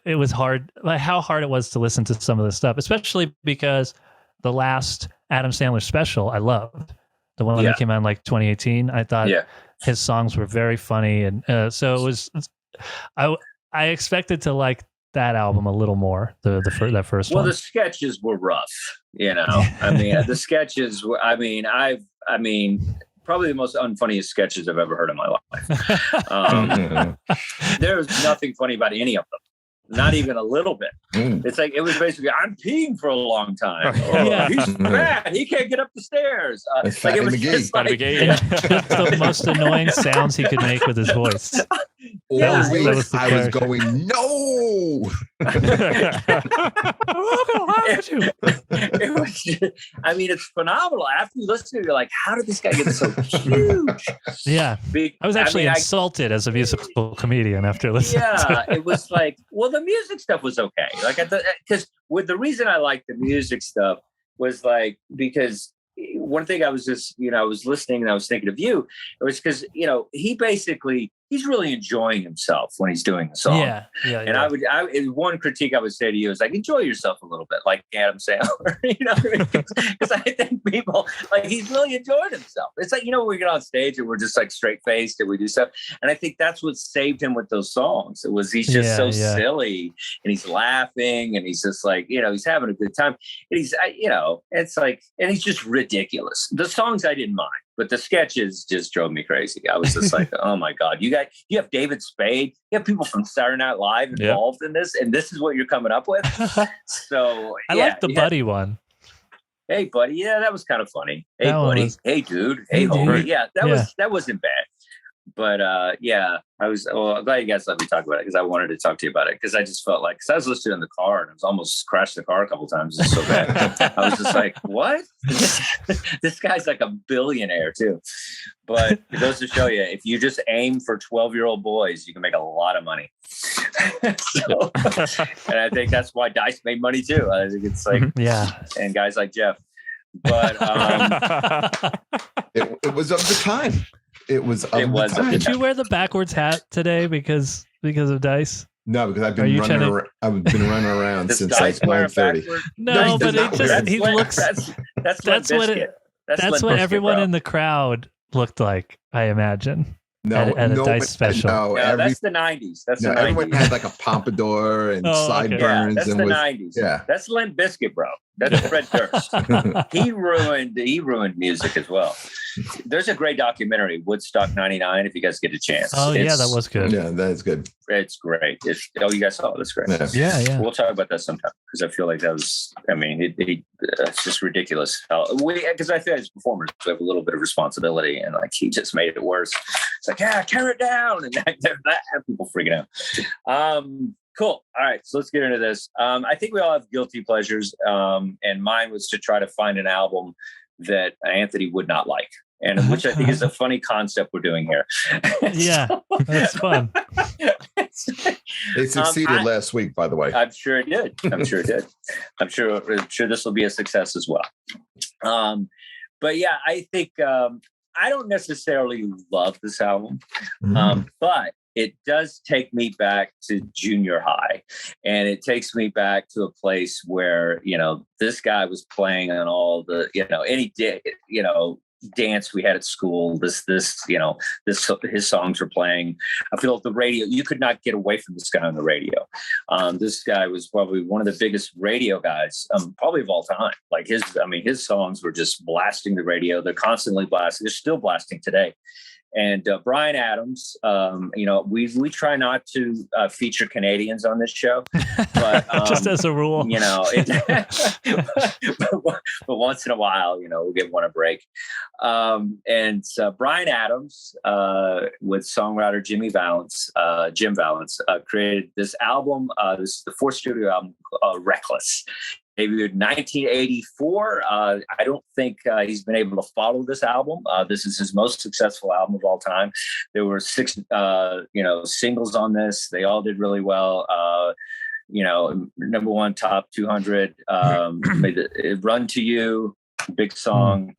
it was hard, by how hard it was to listen to some of this stuff, especially because the last Adam Sandler special I loved, the one that came out in like 2018. I thought his songs were very funny, and so it was. I expected to like that album a little more. That first one. Well, the sketches were rough. The sketches were. Probably the most unfunniest sketches I've ever heard in my life. There's nothing funny about any of them. Not even a little bit. It's like, it was basically, I'm peeing for a long time. He's fat. He can't get up the stairs. It was just like, the most annoying sounds he could make with his voice. I was going, no. It was just, it's phenomenal. After you listen to it, you're like, how did this guy get so huge? Yeah. I was actually insulted as a musical comedian after listening to it. It was like, well, the music stuff was okay. Like, because the reason I liked the music stuff was like, because one thing I was just, I was listening and I was thinking of you. It was because, he's really enjoying himself when he's doing the song. Yeah. And one critique I would say to you is like, enjoy yourself a little bit, like Adam Sandler, because I think people, like, he's really enjoying himself. It's like, we get on stage and we're just like straight faced and we do stuff. And I think that's what saved him with those songs. It was, he's just silly and he's laughing and he's just like, he's having a good time. And he's, it's like, and he's just ridiculous. The songs I didn't mind. But the sketches just drove me crazy. I was just like, oh my God, you have David Spade, you have people from Saturday Night Live involved in this, and this is what you're coming up with. So I like the buddy one. Hey buddy, that was kind of funny. Hey buddy, hey dude, hey homie. Yeah, that wasn't bad. yeah, I'm glad you guys let me talk about it because I wanted to talk to you about it because I just felt like, because I was listening in the car and I was almost crashed the car a couple times. It's so bad. I was just like, what? This guy's like a billionaire too. But it goes to show you, if you just aim for 12-year-old boys, you can make a lot of money. So, and I think that's why Dice made money too. I think it's like, and guys like Jeff. But it was of the time. It was of the time. Did you wear the backwards hat today because of Dice? No, because I've been running around. I've been running around since like 9:30. No, but he looks. That's what everyone in the crowd looked like, I imagine. No, at a Dice special. No, that's the 90s. That's the 90s. Everyone had like a pompadour and sideburns. Yeah, that's and the 90s. Yeah, that's Limp Bizkit, bro. That's Fred Durst. He ruined music as well. There's a great documentary, Woodstock '99. If you guys get a chance. Oh yeah, that was good. Yeah, that is good. It's great. You guys saw it. That's great. Yeah. We'll talk about that sometime because I feel like that was. I mean, it's just ridiculous. Because I feel as performers we have a little bit of responsibility, and like he just made it worse. It's like, tear it down, and that people freaking out. Cool. All right. So let's get into this. I think we all have guilty pleasures. And mine was to try to find an album that Anthony would not like. And which I think is a funny concept we're doing here. Yeah, that's fun. They succeeded last week, by the way. I'm sure it did. I'm sure this will be a success as well. But yeah, I think I don't necessarily love this album, but it does take me back to junior high, and it takes me back to a place where, this guy was playing on all the, any day, dance we had at school. His songs were playing. I feel like the radio, you could not get away from this guy on the radio. This guy was probably one of the biggest radio guys, probably of all time. Like his songs were just blasting the radio. They're constantly blasting. They're still blasting today. And Bryan Adams, we try not to feature Canadians on this show, but just as a rule, but once in a while, we'll give one a break. And Bryan Adams, with songwriter Jim Vallance, created this album. This is the fourth studio album, Reckless. Debuted in 1984. I don't think he's been able to follow this album. This is his most successful album of all time. There were 6, singles on this. They all did really well. Number one, top 200. Run to You, big song.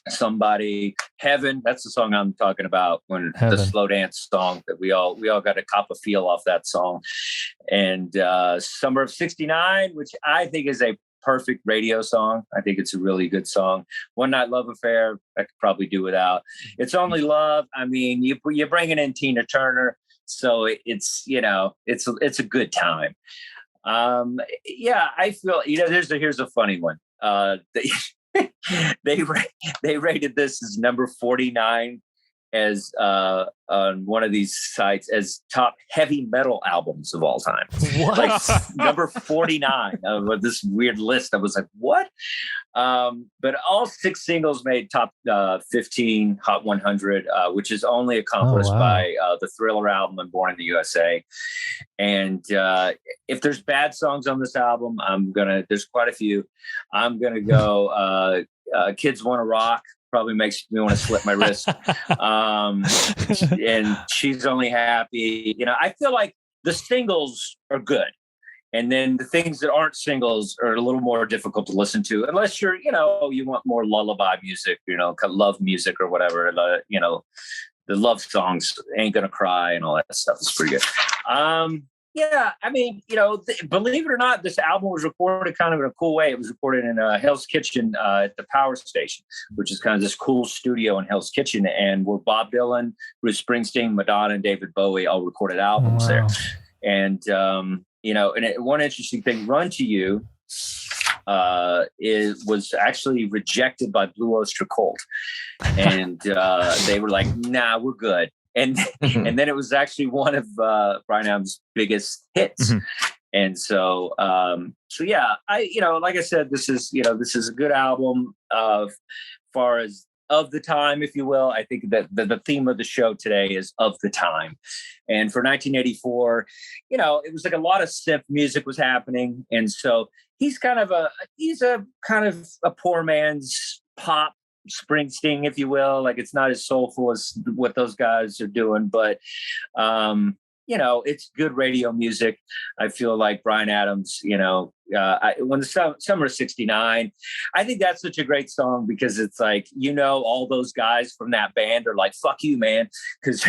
Somebody, Heaven. That's the song I'm talking about. When Heaven. The slow dance song that we all got to cop a feel off that song. And Summer of '69, which I think is a perfect radio song. I think it's a really good song. One Night Love Affair, I could probably do without. It's Only Love. I mean, you're bringing in Tina Turner, so it's a good time. I feel here's a funny one. They rated this as number 49 as on one of these sites as top heavy metal albums of all time. What? Like number 49 of this weird list. I was like, what? But all 6 singles made top 15 Hot 100, which is only accomplished by the Thriller album and Born in the USA. And if there's bad songs on this album, there's quite a few. I'm gonna go Kids Wanna Rock. Probably makes me want to slip my wrist. And She's Only Happy. I feel like the singles are good. And then the things that aren't singles are a little more difficult to listen to, unless you're, you want more lullaby music, love music or whatever. The love songs, Ain't Gonna Cry and all that stuff is pretty good. Believe it or not, this album was recorded kind of in a cool way. It was recorded in Hell's Kitchen at the Power Station, which is kind of this cool studio in Hell's Kitchen, and where Bob Dylan, Bruce Springsteen, Madonna, and David Bowie all recorded albums there. And one interesting thing, Run to You was actually rejected by Blue Oyster Cult, and they were like, "Nah, we're good." And then it was actually one of Bryan Adams' biggest hits. And so like I said, this is a good album. Far as of the time, if you will. I think that the theme of the show today is of the time. And for 1984, it was like a lot of synth music was happening. And so he's a kind of a poor man's pop Springsteen, if you will. Like, it's not as soulful as what those guys are doing, but it's good radio music. I feel like Bryan Adams, when the summer of '69, I think that's such a great song because it's like, all those guys from that band are like, fuck you, man. Because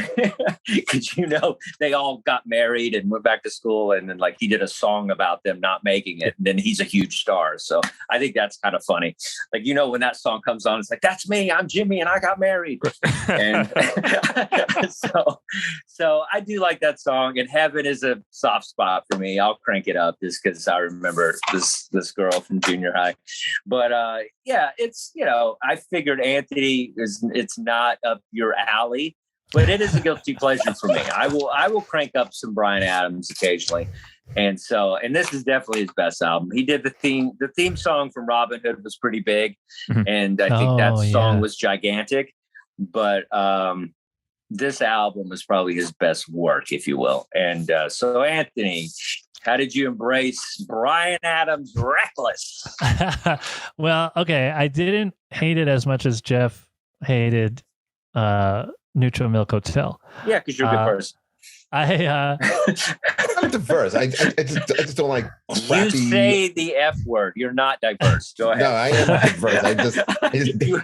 they all got married and went back to school. And then like he did a song about them not making it. And then he's a huge star. So I think that's kind of funny. Like, when that song comes on, it's like, that's me. I'm Jimmy and I got married. And so I do like that song. And Heaven is a soft spot for me. I'll crank it up just because I remember this girl from junior high. But it's I figured Anthony it's not up your alley, but it is a guilty pleasure for me. I will crank up some Bryan Adams occasionally. And this is definitely his best album. He did the theme song from Robin Hood was pretty big, and I think that song was gigantic. But this album is probably his best work, if you will. And so Anthony, how did you embrace Bryan Adams' Reckless? Well, okay. I didn't hate it as much as Jeff hated Neutral Milk Hotel. Yeah, because you're a good person. I'm diverse. I just don't like crappy... You say the F word. You're not diverse. Go ahead. No, I am diverse. I just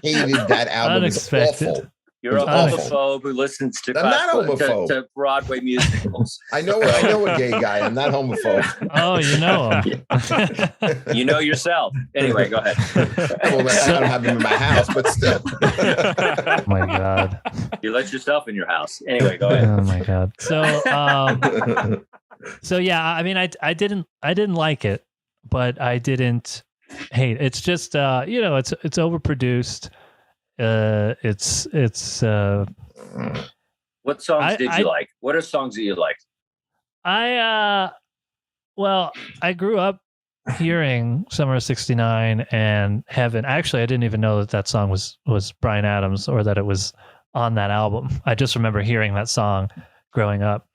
hated that album. Unexpected. It's awful. You're a homophobe who listens to Broadway musicals. I know a gay guy. I'm not homophobe. Oh, you know him. You know yourself. Anyway, go ahead. Well, I don't have him in my house, but still. Oh my God. You let yourself in your house. Anyway, go ahead. Oh my God. So yeah, I mean, I didn't like it, but I didn't hate it. It's just it's overproduced. It's what songs did you like? What are songs that you liked? I grew up hearing Summer of '69 and Heaven. Actually, I didn't even know that song was Bryan Adams or that it was on that album. I just remember hearing that song growing up.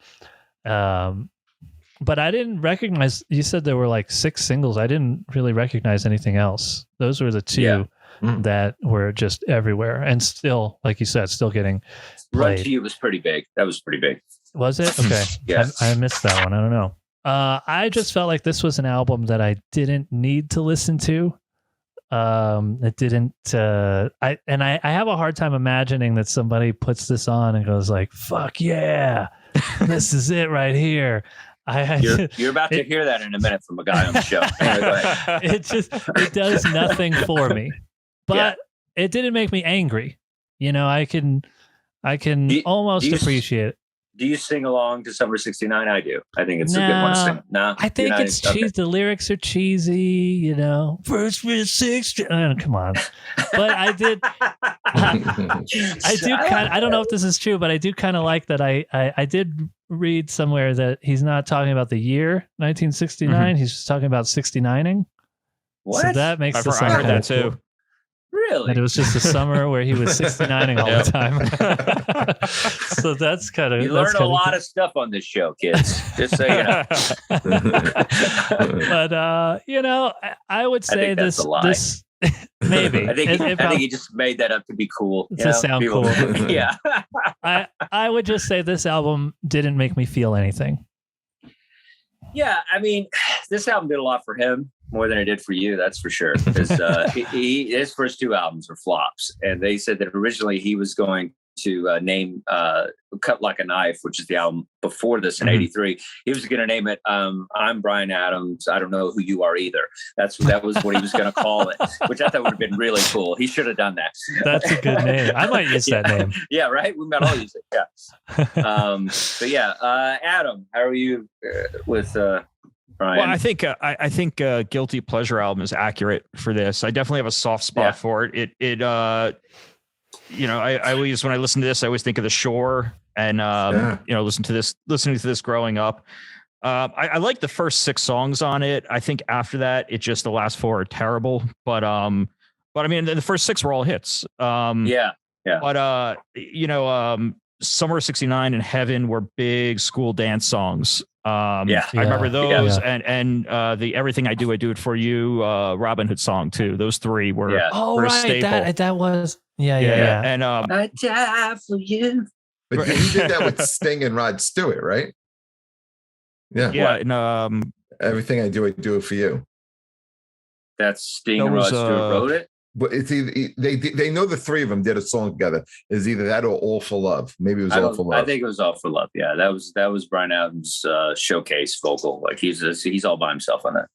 But I didn't recognize, you said there were like 6 singles. I didn't really recognize anything else. Those were the 2 that were just everywhere, and still, like you said, still getting played. Run to You was pretty big. That was pretty big. Was it? Okay. Yeah. I missed that one. I don't know. I just felt like this was an album that I didn't need to listen to. It didn't. I have a hard time imagining that somebody puts this on and goes like, "Fuck yeah, this is it right here." You're about to hear that in a minute from a guy on the show. It does nothing for me. But it didn't make me angry. I can almost appreciate it. Do you sing along to Summer '69? I do. I think it's a good one to sing. No, I think it's cheesy. The lyrics are cheesy. First for 60. Come on. But I did. I do kind. I don't know if this is true, but I do kind of like that. I did read somewhere that he's not talking about the year 1969. He's just talking about 69ing. What? So that makes the song. I heard that too. Really? And it was just a summer where he was 69ing all the time. So that's kind of... You learn a lot of stuff on this show, kids. Just so you know. But, I would say this maybe. I think he just made that up to be cool. To sound cool. Yeah. I would just say this album didn't make me feel anything. Yeah, I mean, this album did a lot for him, more than it did for you, that's for sure. Because his first 2 albums were flops. And they said that originally he was going to name Cut Like a Knife, which is the album before this in '83. He was going to name it I'm Bryan Adams, I Don't Know Who You Are Either. That was what he was going to call it, which I thought would have been really cool. He should have done that. That's a good name. I might use that name. Yeah, right? We might all use it. Yeah. But yeah, Adam, how are you with Bryan? Well, I think Guilty Pleasure album is accurate for this. I definitely have a soft spot for it. I always, when I listen to this, I always think of The Shore and, listening to this growing up. I like the first 6 songs on it. I think after that, the last 4 are terrible, but But I mean, the first 6 were all hits. Yeah. But Summer of '69 and Heaven were big school dance songs. I remember those, and the Everything I Do It For You, Robin Hood song too. Those 3 were right. staple. That was And I die for you. But he did that with Sting and Rod Stewart, right? Yeah. And Everything I do it for you. That's Sting and Rod Stewart wrote it. But it's either they know the 3 of them did a song together. Is either that or All for Love. Maybe it was All for Love. I think it was All for Love. Yeah, that was Bryan Adams' showcase vocal. Like he's all by himself on that.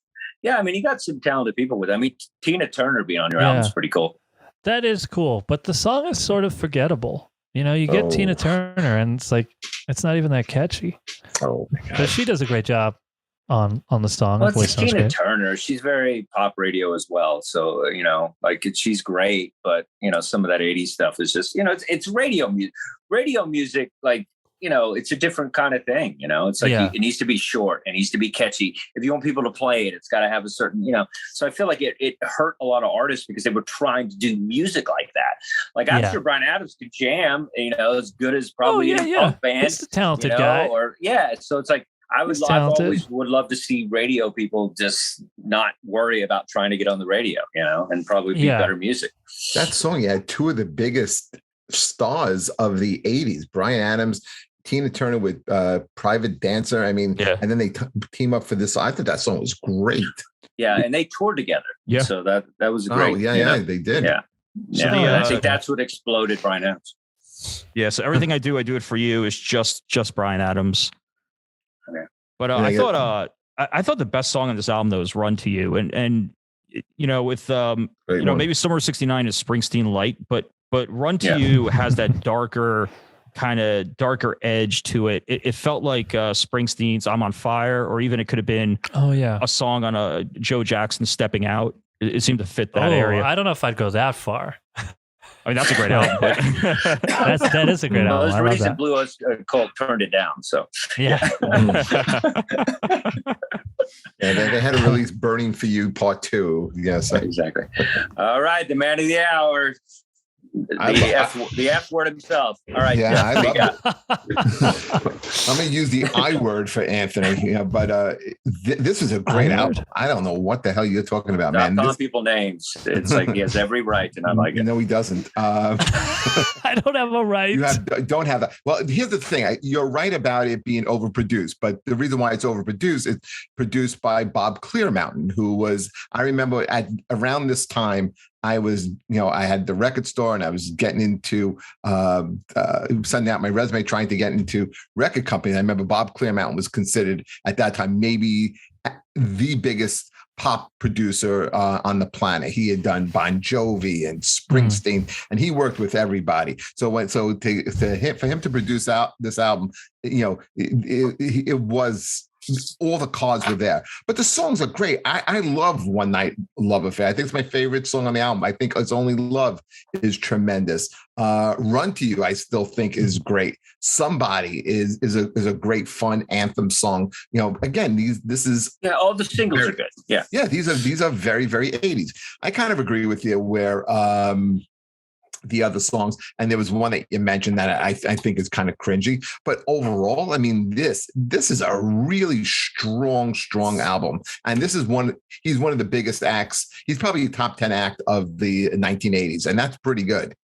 Yeah, I mean, you got some talented people with it. I mean, Tina Turner being on your album is pretty cool. That is cool, but the song is sort of forgettable. You know, you get Tina Turner, and it's like it's not even that catchy. Oh my God. But she does a great job on the song. Well, it's Tina Turner. She's very pop radio as well. So, she's great, but some of that 80s stuff is just, it's radio music. Radio music, it's a different kind of thing. It's like it needs to be short. It needs to be catchy. If you want people to play it, it's got to have a certain, So I feel like it hurt a lot of artists because they were trying to do music like that. Like I'm sure Bryan Adams could jam, as good as probably any punk band. He's a talented guy. So it's like, I always would love to see radio people just not worry about trying to get on the radio, and probably be better music. That song had 2 of the biggest stars of the 80s, Bryan Adams, Tina Turner with Private Dancer. I mean, and then they team up for this. I thought that song was great. Yeah, and they toured together. Yeah. So that was great. Oh, they did. Yeah. So I think that's what exploded Bryan Adams. Yeah, so Everything I Do It For You is just Bryan Adams. Okay. But I thought the best song on this album though is "Run to You," and with maybe Summer '69 is Springsteen light, but "Run to You" has that darker edge to it. It felt like Springsteen's "I'm on Fire," or even it could have been a song on a Joe Jackson "Stepping Out." It seemed to fit that area. I don't know if I'd go that far. I mean, that's a great album. But that is a great album. Those recent Blue Colt turned it down. So yeah. They had to release "Burning for You" Part 2. Yes, exactly. All right, the man of the hour. The F word himself. All right. Yeah, I'm going to use the I word for Anthony. But this is a great album. I don't know what the hell you're talking about, man. Calling people names. It's like he has every right, and I like it. No, he doesn't. I don't have a right. You don't have that. Well, here's the thing. You're right about it being overproduced, but the reason why it's overproduced is produced by Bob Clearmountain, who was, I remember around this time, I was, I had the record store and I was getting into sending out my resume, trying to get into record companies. I remember Bob Clearmountain was considered at that time maybe the biggest pop producer on the planet. He had done Bon Jovi and Springsteen, and he worked with everybody. So for him to produce out this album, it was. All the cards were there, but the songs are great. I love One Night Love Affair. I think it's my favorite song on the album. I think It's Only Love is tremendous. Run to You, I still think is great. Somebody is a great fun anthem song. Again, this is all the singles are good. Yeah, these are very, very 80s. I kind of agree with you where the other songs, and there was one that you mentioned that I think is kind of cringy, but overall, I mean, this is a really strong album, and he's one of the biggest acts. He's probably a top 10 act of the 1980s, and that's pretty good.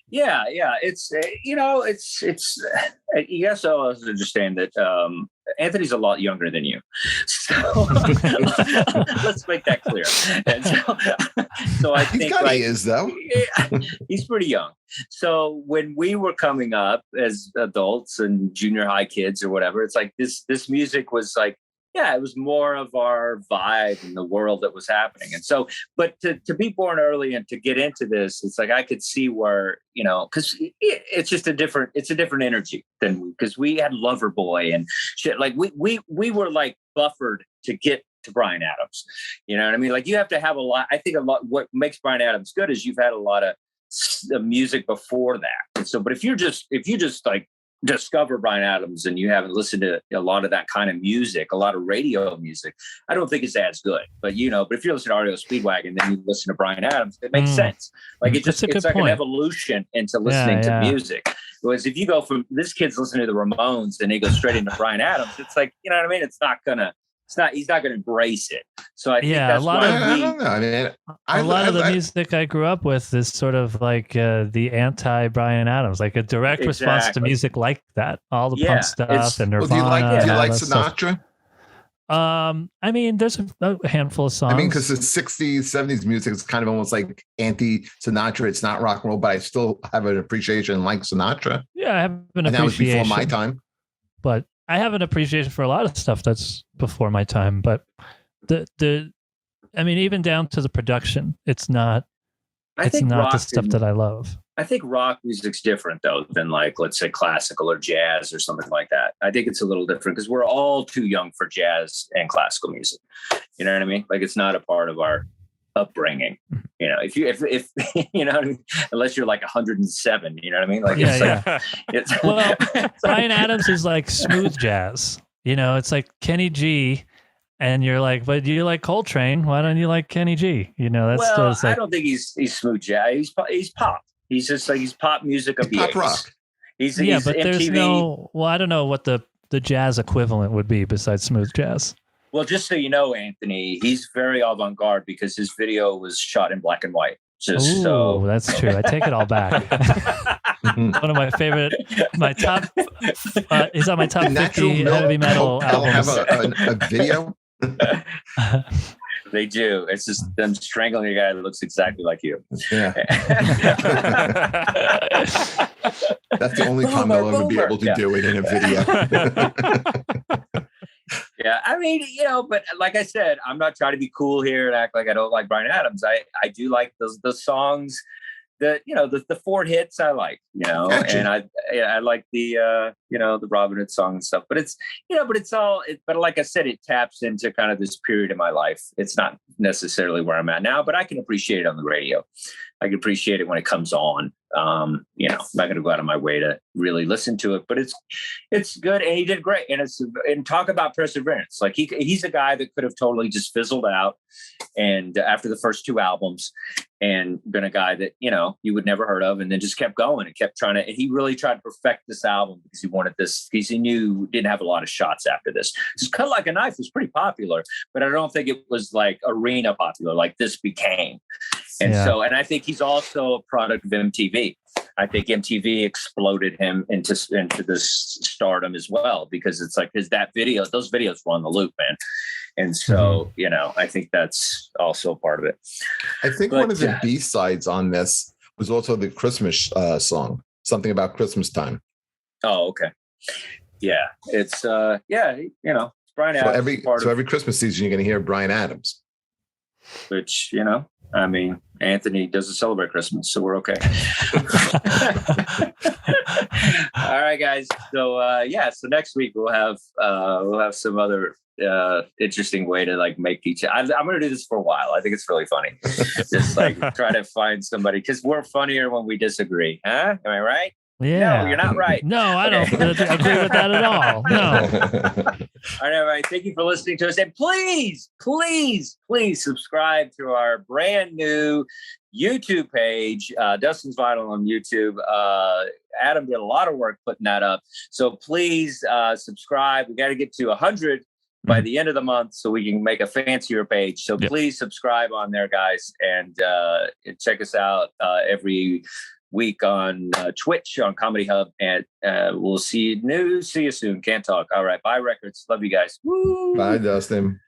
Yeah. It's you guys always understand that Anthony's a lot younger than you, so let's make that clear. And so I think he is though. He's pretty young. So when we were coming up as adults and junior high kids or whatever, it's like this music was like. Yeah, it was more of our vibe in the world that was happening. And so, but to be born early and to get into this, it's like I could see where, because it's just a different energy than because we had Loverboy and shit. Like we were like buffered to get to Bryan Adams. You know what I mean? Like you have to have a lot. I think a lot. What makes Bryan Adams good is you've had a lot of music before that. And so, but if you just like discover Bryan Adams and you haven't listened to a lot of that kind of music, a lot of radio music, I don't think it's as good. But but if you're listening to REO Speedwagon, then you listen to Bryan Adams, it makes sense. Like it's like an evolution into listening to music. Whereas if you go from this kid's listening to the Ramones and he goes straight into Bryan Adams, it's like, you know what I mean? He's not going to embrace it. So I think that's why I don't know. I mean, a lot of the music I grew up with is sort of like the anti Bryan Adams, like a direct response to music like that. All the punk stuff and Nirvana. Do you like Sinatra? I mean, there's a handful of songs. I mean, because the 60s, 70s music is kind of almost like anti-Sinatra. It's not rock and roll, but I still have an appreciation like Sinatra. Yeah, I have an appreciation. And that was before my time. But I have an appreciation for a lot of stuff that's before my time. But I mean, even down to the production, it's not the stuff that I love. I think rock music's different though than like, let's say classical or jazz or something like that. I think it's a little different because we're all too young for jazz and classical music. You know what I mean? Like it's not a part of our upbringing. You know, if you know what I mean? Unless you're like 107, you know what I mean? Like well, Bryan Adams is like smooth jazz. You know, it's like Kenny G. And you're like, but you like Coltrane? Why don't you like Kenny G? You know, that's I don't think he's smooth jazz. He's pop. He's just like he's pop music of the pop 80s. Rock. He's but MTV. There's I don't know what the jazz equivalent would be besides smooth jazz. Well, just so you know, Anthony, he's very avant-garde because his video was shot in black and white. That's true. I take it all back. One of my favorite, he's on my top 50 heavy metal albums. Have a video? They do. It's just them strangling a guy that looks exactly like you. Yeah. That's the only time they'll ever be able to do it in a video. Yeah, I mean, but like I said, I'm not trying to be cool here and act like I don't like Bryan Adams. I do like the songs, the Ford hits I like, Gotcha. and I like the the Robin Hood song and stuff. But it's but like I said, it taps into kind of this period of my life. It's not necessarily where I'm at now, but I can appreciate it on the radio. I can appreciate it when it comes on. I'm not going to go out of my way to really listen to it, but it's good. And he did great. And talk about perseverance. Like he's a guy that could have totally just fizzled out. And after the first two albums and been a guy that, you would never heard of and then just kept going and kept trying and he really tried to perfect this album because he wanted this, because he knew didn't have a lot of shots after this. Just Cut Like a Knife was pretty popular, but I don't think it was like arena popular like this became. And and I think he's also a product of MTV. I think MTV exploded him into this stardom as well, because it's like those videos were on the loop, man. And so, I think that's also part of it. I think one of the B-sides on this was also the Christmas song, something about Christmas time. Oh, okay. Yeah. It's, Bryan Adams. Every Christmas season, you're going to hear Bryan Adams. Which, I mean, Anthony doesn't celebrate Christmas, so we're okay. All right, guys. So so next week we'll have some other interesting way to like make each. I'm going to do this for a while. I think it's really funny. Just like try to find somebody, because we're funnier when we disagree. Huh? Am I right? Yeah. No, you're not right. No, I don't agree with that at all. No. All right, everybody. Thank you for listening to us. And please, please, please subscribe to our brand new YouTube page, Dustin's Vinyl on YouTube. Adam did a lot of work putting that up. So please subscribe. We got to get to 100 by the end of the month so we can make a fancier page. So please subscribe on there, guys, and check us out every week on Twitch on ComedyHub, and we'll see you soon. Can't talk. All right, bye records. Love you guys. Woo! Bye, Dustin.